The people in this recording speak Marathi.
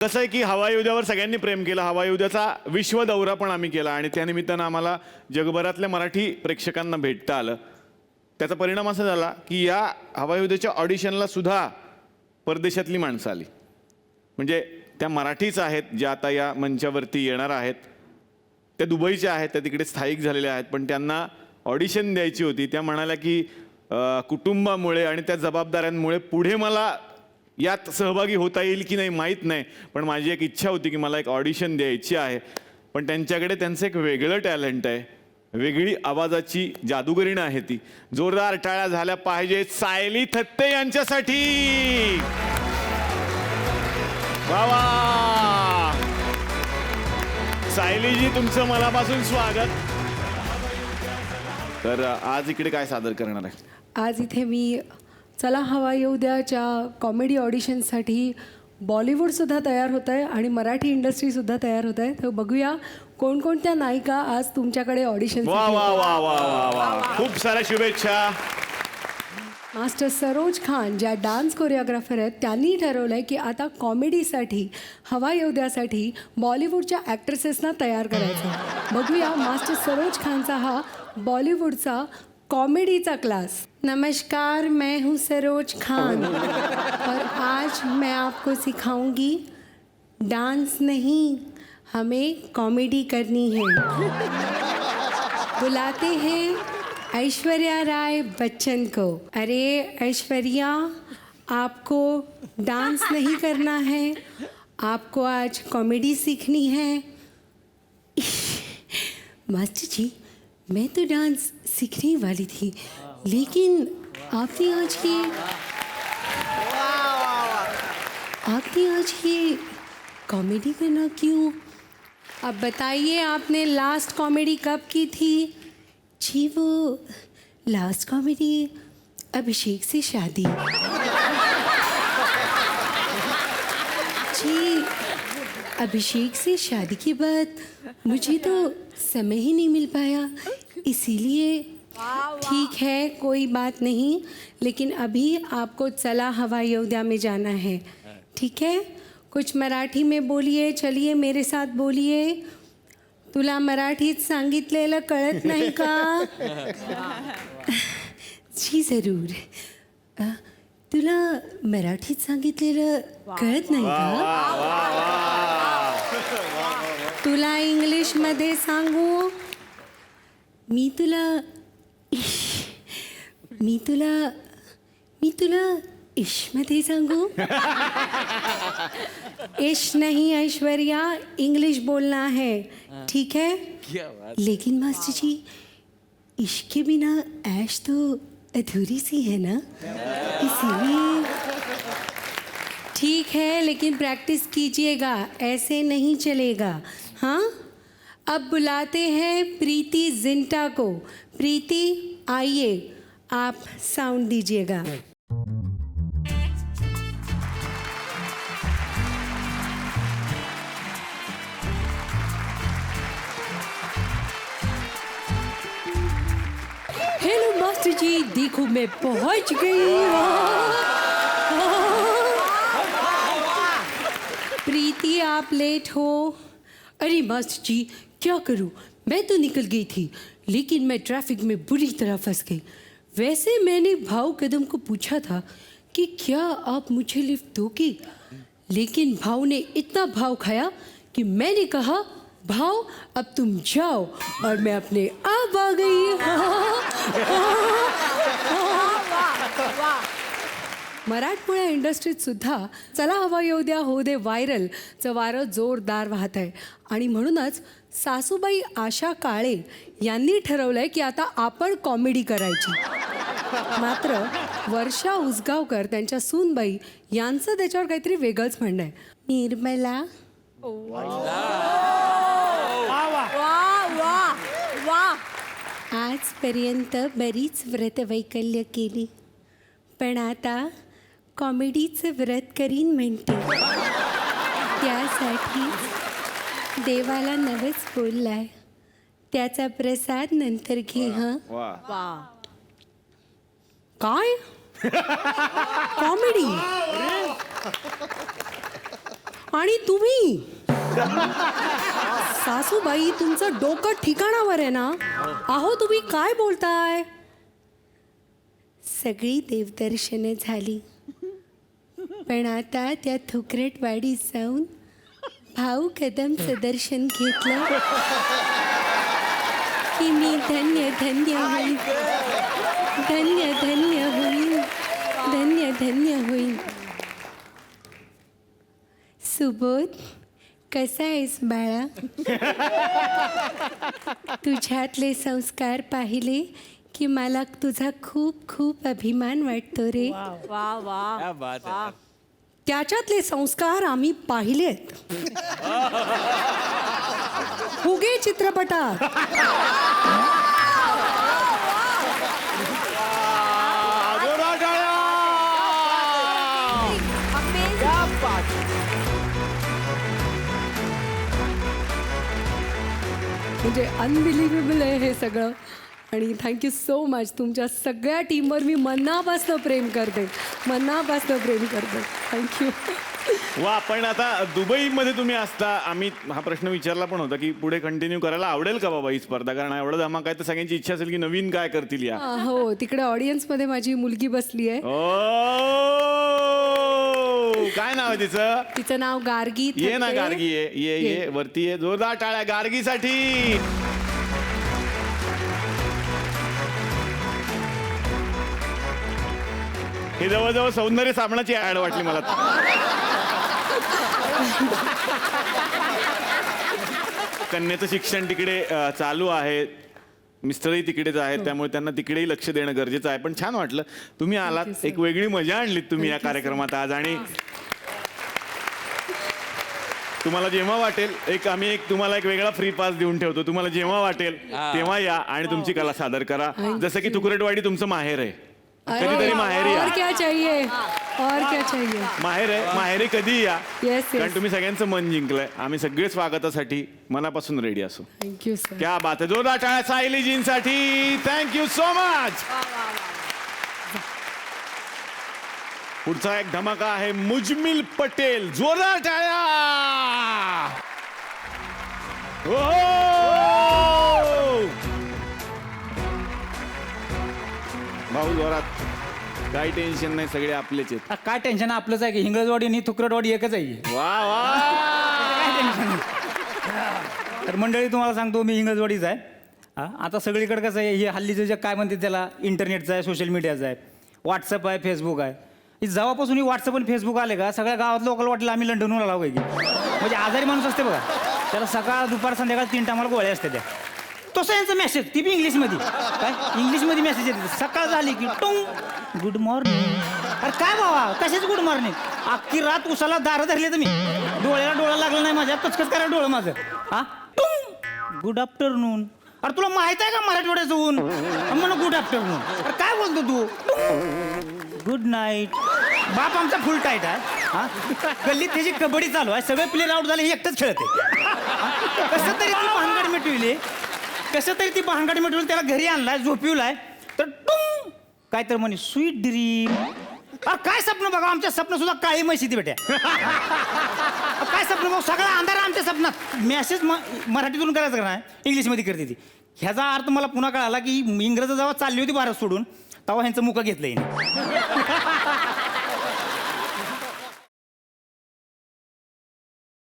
कसं आहे की हवाई उद्यावर सगळ्यांनी प्रेम केलं. हवाई उद्याचा विश्व दौरा पण आम्ही केला आणि त्यानिमित्तानं आम्हाला जगभरातल्या मराठी प्रेक्षकांना भेटता आलं. त्याचा परिणाम असा झाला की या हवाई उद्याच्या ऑडिशनला सुद्धा परदेशातली माणसं आली. म्हणजे त्या मराठीच आहेत ज्या आता या मंचावरती येणार आहेत, त्या दुबईच्या आहेत, त्या तिकडे स्थायिक झालेल्या आहेत, पण त्यांना ऑडिशन द्यायची होती. त्या म्हणाल्या की कुटुंबामुळे आणि त्या जबाबदाऱ्यांमुळे पुढे मला यात सहभागी होता येईल की नाही माहीत नाही, पण माझी एक इच्छा होती की मला एक ऑडिशन द्यायची आहे. पण त्यांच्याकडे त्यांचं एक वेगळं टॅलेंट आहे, वेगळी आवाजाची जादूगरीण आहे ती. जोरदार टाळ्या झाल्या पाहिजेत सायली थत्ते यांच्यासाठी. वा वा सायलीजी, तुमचं मनापासून स्वागत. तर आज इकडे काय सादर करणार आहे? आज इथे मी चला हवा येऊ द्याच्या कॉमेडी ऑडिशनसाठी बॉलिवूडसुद्धा तयार होत आहे आणि मराठी इंडस्ट्रीसुद्धा तयार होत आहे. तर बघूया कोणकोणत्या नायिका आज तुमच्याकडे ऑडिशन. वा वा वा वा वा वा, खूप साऱ्या शुभेच्छा. मास्टर सरोज खान ज्या डान्स कोरिओग्राफर आहेत त्यांनी ठरवलं आहे की आता कॉमेडीसाठी हवा येऊ द्यासाठी बॉलिवूडच्या ॲक्ट्रेसेसना तयार करायचं. बघूया मास्टर सरोज खानचा हा बॉलीवुडचा कॉमेडीचा क्लास. नमस्कार, मैं हूँ सरोज खान और आज मैं आपको सिखाऊंगी डांस नहीं, हमें कॉमेडी करनी है. बुलाते हैं ऐश्वर्या राय बच्चन को. अरे ऐश्वर्या, आपको डांस नहीं करना है, आपको आज कॉमेडी सीखनी है. मास्टर जी, मैं तो डांस सीखने वाली थी, लेकिन आपने आज ये कॉमेडी करना क्यों? अब बताइए, आपने लास्ट कॉमेडी कब की थी? जी वो लास्ट कॉमेडी अभिषेक से शादी. जी अभिषेक से शादी के बाद मुझे तो समय ही नहीं मिल पाया, इसीलिए. ठीक है, कोई बात नहीं, लेकिन अभी आपको चला हवा येऊ में जाना है. ठीक है, कुछ मराठी में बोलिए. चलिए मेरे साथ बोलिए. तुला मराठीत सांगितलेलं कळत नाही का? जी जरूर. तुला मराठीत सांगितलेलं कळत नाही का? तुला इंग्लिशमध्ये सांगू? मी तुला इश्कमध्ये सांगू? इश्क नहीं ऐश्वर्या, इंग्लिश बोलना है. ठीक है, लेकिन मास्टर जी, इश्क के बिना ऐश तो अधूरी सी है ना, इसीलिए. ठीक है, लेकिन प्रैक्टिस कीजिएगा, ऐसे नहीं चलेगा. हाँ, अब बुलाते हैं प्रीति जिंटा को. प्रीति आइए, आप साउंड दीजिएगा. हेलो मास्टर जी, देखो मैं पहुंच गई. प्रीति, आप लेट हो. अरे मास्टर जी, क्या करूं, मैं तो निकल गई थी, लेकिन मैं ट्रैफिक में बुरी तरह फंस गई. वैसे मैंने भाव कदम को पूछा था कि क्या आप मुझे लिफ्ट दोगे, लेकिन भाव ने इतना भाव खाया कि मैंने कहा, भाव अब तुम जाओ, और मैं अपने आप आ गई. मराठमोळ्या इंडस्ट्रीत सुद्धा चला हवा येऊ द्या हो दे व्हायरलचं वारं जोरदार वाहत आहे. आणि म्हणूनच सासूबाई आशा काळे यांनी ठरवलंय की आता आपण कॉमेडी करायची. मात्र वर्षा उसगावकर त्यांच्या सूनबाई यांचं त्याच्यावर काहीतरी वेगळंच म्हणणं आहे. निर्मला, आजपर्यंत बरीच व्रतवैकल्य केली, पण आता कॉमेडीचं व्रत करीन म्हणते. त्यासाठी देवाला नवस बोललाय, त्याचा प्रसाद नंतर घे. हं, काय कॉमेडी? आणि तुम्ही सासूबाई, तुमचं डोकं ठिकाणावर आहे ना? अहो तुम्ही काय बोलताय? सगळी देवदर्शनं झाली, पण आता त्या थुकरटवाडीत जाऊन भाऊ कदमचं दर्शन घेतलं की मी धन्य धन्य होईन, धन्य धन्य होईन, धन्य धन्य होईन. सुबोध, कसा आहेस बाळा? तुझ्यातले संस्कार पाहिले की मला तुझा खूप खूप अभिमान वाटतो रे. वा वा. त्याच्यातले संस्कार आम्ही पाहिलेत फुगे चित्रपटात. जोरात टाळ्या! म्हणजे अनबिलिव्हेबल आहे हे सगळं. आणि थँक्यू सो मच. तुमच्या सगळ्या टीमवर मी मनापासून प्रेम करते, मनापासून प्रेम करते. थँक्यू. वा, पण आता दुबईमध्ये तुम्ही असता, आम्ही हा प्रश्न विचारला पण होता की पुढे कंटिन्यू करायला आवडेल का बाबा ही स्पर्धा, कारण एवढं धमाका आहे तर सगळ्यांची इच्छा असेल की नवीन काय करतील या. हो, तिकडे ऑडियन्समध्ये माझी मुलगी बसली आहे. ओ, काय नाव आहे तिचं? तिचं नाव गार्गी. ये ना थत्ते. गार्गी, ये वरती ये. जोरदार टाळ्या गार्गीसाठी. ही जवळजवळ सौंदर्य साबणाची ऍड वाटली मला. कन्याचं शिक्षण तिकडे चालू आहे, मिस्टरही तिकडेच आहेत, त्यामुळे त्यांना तिकडेही लक्ष देणं गरजेचं आहे. पण छान वाटलं तुम्ही आलात, एक वेगळी मजा आणलीत तुम्ही या कार्यक्रमात आज. आणि तुम्हाला जेव्हा वाटेल आम्ही तुम्हाला एक वेगळा फ्री पास देऊन ठेवतो. तुम्हाला जेव्हा वाटेल तेव्हा या आणि तुमची कला सादर करा. जसं की तुकरटवाडी तुमचं माहेर आहे, कधीतरी माहेरी या. और क्या चाहिए, और क्या चाहिए. माहेर आहे, माहेरी कधी या. येस कारण येस. तुम्ही सगळ्यांचं मन जिंकलंय. आम्ही सगळे स्वागतासाठी मनापासून रेडी असू. Thank you sir. क्या बात आहे. जोरदार टाळ्या सायलीजींसाठी. Thank you so much. पुढचा एक धमाका आहे मुजमिल पटेल. जोरदार टाळ्या. ओ! भाऊ जोरात. काही टेन्शन नाही, सगळे आपलेच आहेत. काय टेन्शन आपलंच आहे की हिंगळजवाडी आणि थुकरटवाडी एकच आहे. वा वा. काय टेन्शन नाही. तर मंडळी तुम्हाला सांगतो मी हिंगळजवाडीच आहे. आता सगळीकडे कसं आहे, हे हल्लीचं जे काय म्हणते त्याला इंटरनेटचं आहे, सोशल मीडियाचं आहे, व्हॉट्सअप आहे, फेसबुक आहे. हे जेव्हापासून ही व्हॉट्सअप आणि फेसबुक आले का सगळ्या गावात लोकांना वाटलं आम्ही लंडनहून आलो की. म्हणजे आजारी माणूस असते बघा, त्याला सकाळ दुपार संध्याकाळ 3 टायमाला गोळ्या असते त्या. तसं यांचं मेसेज ती बी इंग्लिशमध्ये. काय इंग्लिशमध्ये मेसेज येते. सकाळ झाली की टुंग गुड मॉर्निंग. अरे काय बाबा कशाच गुड मॉर्निंग. अख्खी रात उसाला दारं धरले तुम्ही, डोळ्याला डोळा लागला नाही माझ्या, कचकच करा डोळं माझं. हा टुंग गुड आफ्टरनून. अरे तुला माहित आहे का मराठवाड्याचं ऊन म्हणून गुड आफ्टरनून. अरे काय बोलतो तू. Good night. बाप आमचा फुल टाईट आहे. हा गल्लीत त्याची कबड्डी चालू आहे, सगळे प्लेयर आउट झाले, हे एकटंच खेळते. कसं तरी ती भानगड मिटविली, त्याला घरी आणलाय, झोपिवलाय, तर टुंग काय तर म्हणे स्वीट ड्रीम. अरे काय स्वप्न बघा, आमच्या स्वप्न सुद्धा काळी म्हशी ती बेट्या. काय स्वप्न बघ, सगळा अंधार आमच्या स्वप्नात. मेसेज मराठीतून करायचं का नाही, इंग्लिशमध्ये करते ती. ह्याचा अर्थ मला पुन्हा कळाला की इंग्रज जेव्हा चालली होती भारत सोडून तेव्हा ह्यांचं मुख घेतलंय.